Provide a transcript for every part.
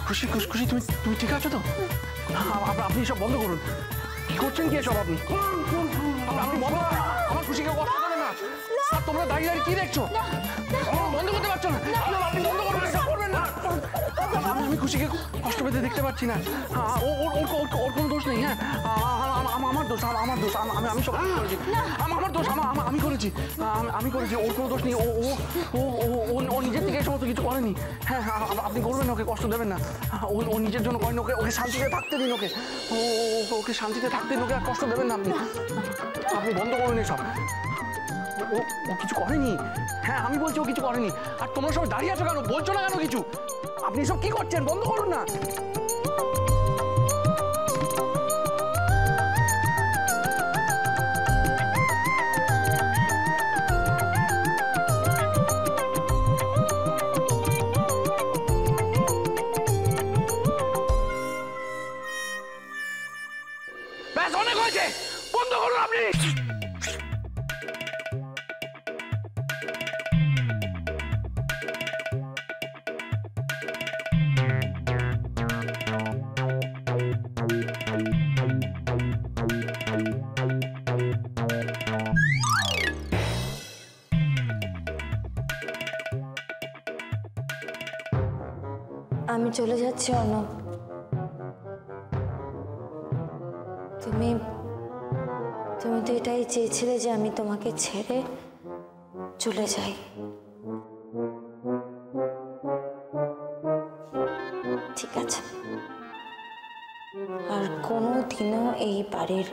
খুশি খুশি তুমি তুমি ঠিক আছো তো? আপনি সব বন্ধ করুন। কি করছেন কি এসব আপনি? আপনি বন্ধ আমার খুশিকে কষ্ট দেবেন না। তোমরা দাঁড়িয়ে দাঁড়িয়ে কি দেখছো? বন্ধ করতে পারছো না? আপনি বন্ধ করবেন, এসব করবেন না। আমি খুশিকে কষ্ট পেতে দেখতে পাচ্ছি না। ওর কোনো দোষ নেই। হ্যাঁ, আমার দোষ, আমার দোষ। আমি সব করেছি। আমার দোষ, আমি করেছি। আমি করেছি। ওর কোনো দোষ নেই। ও নিজের থেকে এই সমস্ত কিছু করেনি। হ্যাঁ, আপনি করবেন না, ওকে কষ্ট দেবেন না। ও নিজের জন্য করেনি। ওকে শান্তিতে থাকতে দিন। ওকে শান্তিতে থাকতে দিন। ওকে আর কষ্ট দেবেন না। আপনি বন্ধ করুন এসব। ও কিছু করেনি। হ্যাঁ, আমি বলছি ও কিছু করেনি। আর তোমরা সব দাঁড়িয়ে আছো কেন? বলছো না কেন কিছু? আপনি সব কি করছেন? বন্ধ করুন না। ব্যাস, অনেক হয়েছে। বন্ধ করুন আপনি। আমি চলে যাচ্ছি অর্ণব। তুমি তো এটাই চেয়েছিলে যে আমি তোমাকে ছেড়ে চলে যাই। ঠিক আছে, আর কোনোদিনও এই বাড়ির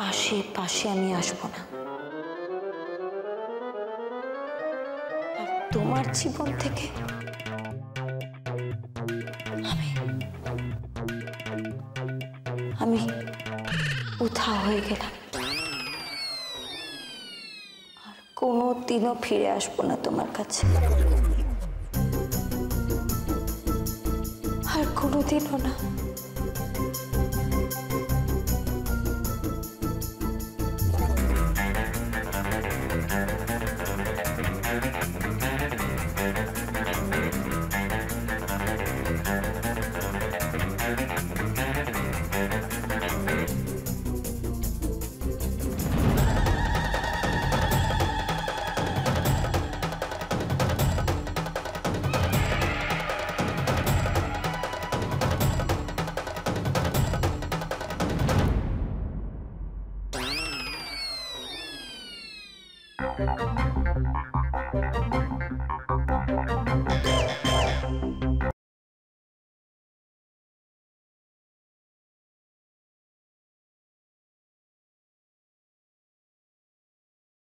আশেপাশে আমি আসবো না। আর তোমার জীবন থেকে আমি উধাও হয়ে গেলাম। আর কোনোদিনও ফিরে আসবো না তোমার কাছে। আর কোনোদিনও না।